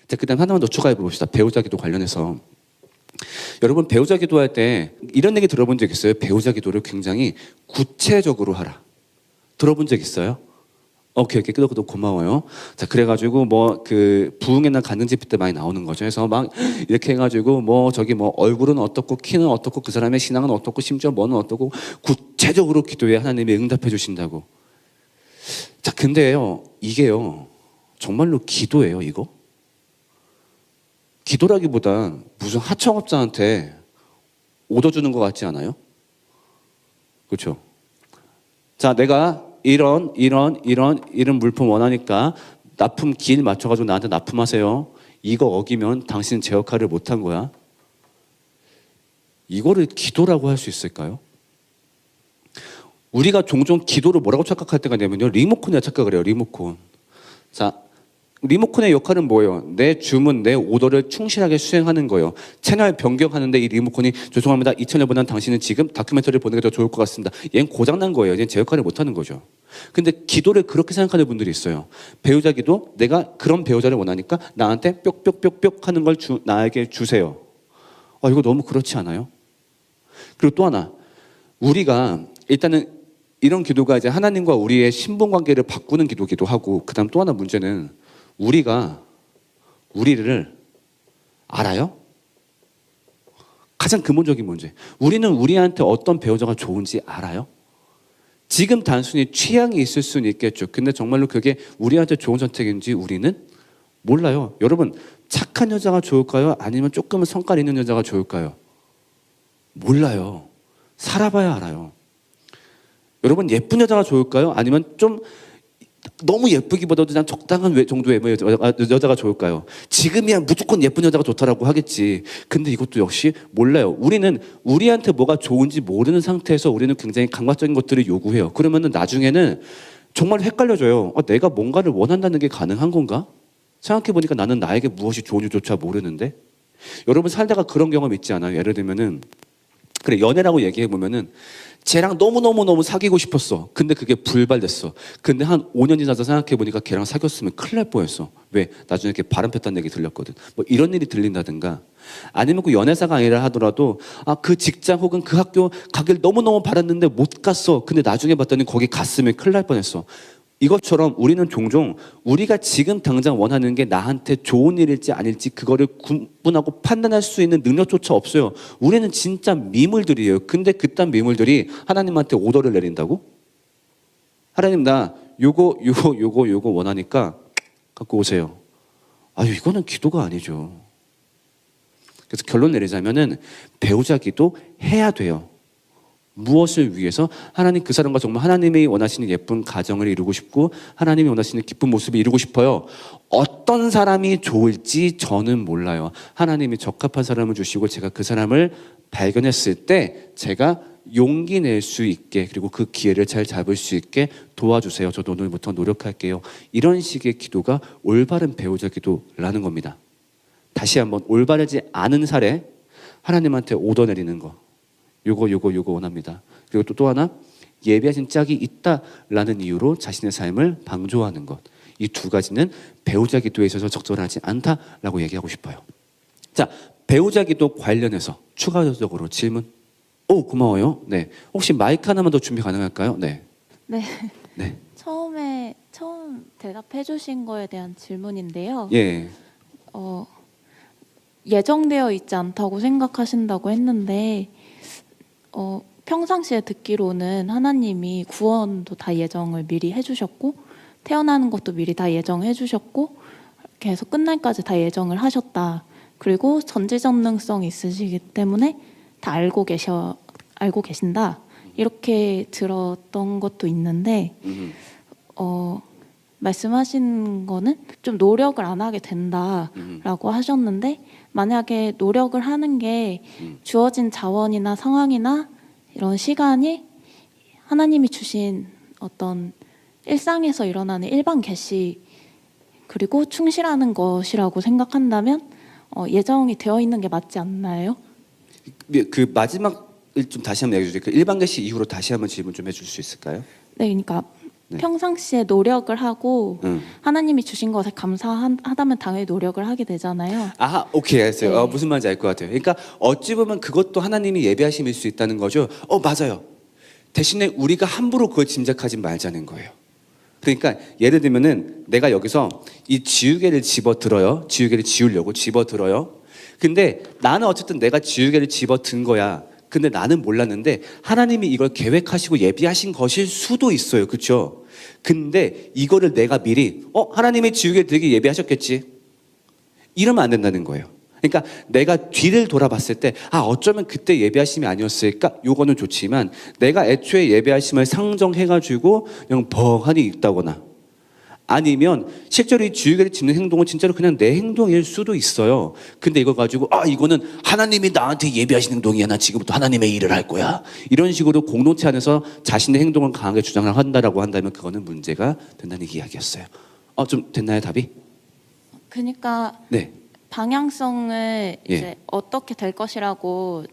자, 그다음 하나만 더 추가해 봅시다. 배우자 기도 관련해서. 여러분 배우자 기도할 때 이런 얘기 들어본 적 있어요? 배우자 기도를 굉장히 구체적으로 하라. 들어본 적 있어요? 오케이, 끄덕끄덕 고마워요. 자, 그래가지고 뭐 그 부흥회나 간증집회 때 많이 나오는 거죠. 그래서 막 이렇게 해가지고 뭐 저기 뭐 얼굴은 어떻고 키는 어떻고 그 사람의 신앙은 어떻고 심지어 뭐는 어떻고 구체적으로 기도해 하나님이 응답해 주신다고. 자, 근데요 이게요 정말로 기도예요 이거? 기도라기보다 무슨 하청업자한테 오더 주는 것 같지 않아요? 그렇죠? 자, 내가 이런 물품 원하니까 납품 길 맞춰가지고 나한테 납품하세요. 이거 어기면 당신은 제 역할을 못한 거야. 이거를 기도라고 할 수 있을까요? 우리가 종종 기도를 뭐라고 착각할 때가 있냐면요, 리모컨이라 착각을 해요. 리모컨. 자, 리모컨의 역할은 뭐예요? 내 주문, 내 오더를 충실하게 수행하는 거예요. 채널 변경하는데 이 리모컨이 죄송합니다. 이 채널보다는 당신은 지금 다큐멘터리를 보는 게 더 좋을 것 같습니다. 얘는 고장난 거예요. 얘는 제 역할을 못하는 거죠. 근데 기도를 그렇게 생각하는 분들이 있어요. 배우자 기도, 내가 그런 배우자를 원하니까 나한테 뾱뾱뾱뾱 하는 걸 나에게 주세요. 이거 너무 그렇지 않아요? 그리고 또 하나, 우리가 일단은 이런 기도가 이제 하나님과 우리의 신분 관계를 바꾸는 기도기도 하고, 그 다음 또 하나 문제는 우리가 우리를 알아요? 가장 근본적인 문제. 우리는 우리한테 어떤 배우자가 좋은지 알아요? 지금 단순히 취향이 있을 수는 있겠죠. 근데 정말로 그게 우리한테 좋은 선택인지 우리는 몰라요. 여러분, 착한 여자가 좋을까요? 아니면 조금은 성깔 있는 여자가 좋을까요? 몰라요. 살아봐야 알아요. 여러분, 예쁜 여자가 좋을까요? 아니면 좀 너무 예쁘기보다도 그냥 적당한 정도의 여자가 좋을까요? 지금이야 무조건 예쁜 여자가 좋다라고 하겠지. 근데 이것도 역시 몰라요. 우리는 우리한테 뭐가 좋은지 모르는 상태에서 우리는 굉장히 감각적인 것들을 요구해요. 그러면은 나중에는 정말 헷갈려져요. 내가 뭔가를 원한다는 게 가능한 건가? 생각해보니까 나는 나에게 무엇이 좋은지조차 모르는데. 여러분 살다가 그런 경험 있지 않아요? 예를 들면은 그래, 연애라고 얘기해보면은 쟤랑 너무너무 사귀고 싶었어. 근데 그게 불발됐어. 근데 한 5년 지나서 생각해보니까 걔랑 사귀었으면 큰일 날 뻔했어. 왜? 나중에 걔 바람 폈다는 얘기 들렸거든. 뭐 이런 일이 들린다든가, 아니면 그 연애사가 아니라 하더라도 그 직장 혹은 그 학교 가길 너무너무 바랐는데 못 갔어. 근데 나중에 봤더니 거기 갔으면 큰일 날 뻔했어. 이것처럼 우리는 종종 우리가 지금 당장 원하는 게 나한테 좋은 일일지 아닐지 그거를 구분하고 판단할 수 있는 능력조차 없어요. 우리는 진짜 미물들이에요. 근데 그딴 미물들이 하나님한테 오더를 내린다고? 하나님, 나 요거 원하니까 갖고 오세요. 이거는 기도가 아니죠. 그래서 결론 내리자면은 배우자 기도 해야 돼요. 무엇을 위해서? 하나님, 그 사람과 정말 하나님이 원하시는 예쁜 가정을 이루고 싶고 하나님이 원하시는 기쁜 모습을 이루고 싶어요. 어떤 사람이 좋을지 저는 몰라요. 하나님이 적합한 사람을 주시고 제가 그 사람을 발견했을 때 제가 용기 낼 수 있게, 그리고 그 기회를 잘 잡을 수 있게 도와주세요. 저도 오늘부터 노력할게요. 이런 식의 기도가 올바른 배우자 기도라는 겁니다. 다시 한번, 올바르지 않은 사례, 하나님한테 오더 내리는 거, 요거 원합니다. 그리고 또 하나, 예비하신 짝이 있다라는 이유로 자신의 삶을 방조하는 것. 이 두 가지는 배우자 기도에 있어서 적절하지 않다라고 얘기하고 싶어요. 자, 배우자 기도 관련해서 추가적으로 질문. 고마워요. 네, 혹시 마이크 하나만 더 준비 가능할까요? 네. 네. 처음 대답해 주신 거에 대한 질문인데요. 예. 예정되어 있지 않다고 생각하신다고 했는데 평상시에 듣기로는 하나님이 구원도 다 예정을 미리 해주셨고 태어나는 것도 미리 다 예정해 주셨고 계속 끝날까지 다 예정을 하셨다. 그리고 전지전능성이 있으시기 때문에 다 알고 계신다. 이렇게 들었던 것도 있는데 말씀하신 거는 좀 노력을 안 하게 된다라고 하셨는데, 만약에 노력을 하는 게 주어진 자원이나 상황이나 이런 시간이 하나님이 주신 어떤 일상에서 일어나는 일반 계시 그리고 충실하는 것이라고 생각한다면 예정이 되어 있는 게 맞지 않나요? 그 마지막을 좀 다시 한번 얘기해 주세요. 그 일반 개시 이후로 다시 한번 질문 좀 해줄 수 있을까요? 네, 그러니까 평상시에 노력을 하고 응. 하나님이 주신 것에 감사하다면 당연히 노력을 하게 되잖아요. 아, 오케이, 알았어요. 네. 무슨 말인지 알 것 같아요. 그러니까 어찌 보면 그것도 하나님이 예배하심일 수 있다는 거죠. 맞아요. 대신에 우리가 함부로 그걸 짐작하지 말자는 거예요. 그러니까 예를 들면은 내가 여기서 이 지우개를 집어들어요. 지우개를 지우려고 집어들어요. 근데 나는 어쨌든 내가 지우개를 집어든 거야. 근데 나는 몰랐는데 하나님이 이걸 계획하시고 예비하신 것일 수도 있어요. 그렇죠? 근데 이거를 내가 미리 하나님이 지우개 들기 예비하셨겠지. 이러면 안 된다는 거예요. 그러니까 내가 뒤를 돌아봤을 때 어쩌면 그때 예배하심이 아니었을까? 요거는 좋지만 내가 애초에 예배하심을 상정해가지고 그냥 벙하니 있다거나 아니면 실제로 이 지우개를 짚는 행동은 진짜로 그냥 내 행동일 수도 있어요. 근데 이거 가지고 이거는 하나님이 나한테 예배하신 행동이야. 나 지금부터 하나님의 일을 할 거야. 이런 식으로 공동체 안에서 자신의 행동을 강하게 주장을 한다라고 한다면 그거는 문제가 된다는 이야기였어요. 좀 됐나요, 답이? 그러니까 네. 방향성을 이제 어떻게 될 것이라고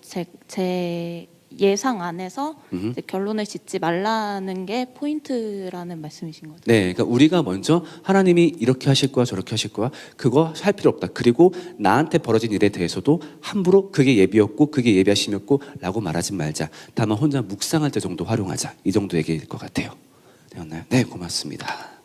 제 예상 안에서 이제 결론을 짓지 말라는 게 포인트라는 말씀이신 거죠. 네, 그러니까 우리가 먼저 하나님이 이렇게 하실 거야, 저렇게 하실 거야, 그거 할 필요 없다. 그리고 나한테 벌어진 일에 대해서도 함부로 그게 예비였고, 그게 예비하심이었고라고 말하지 말자. 다만 혼자 묵상할 때 정도 활용하자. 이 정도 얘기일 것 같아요. 되었나요? 네, 고맙습니다.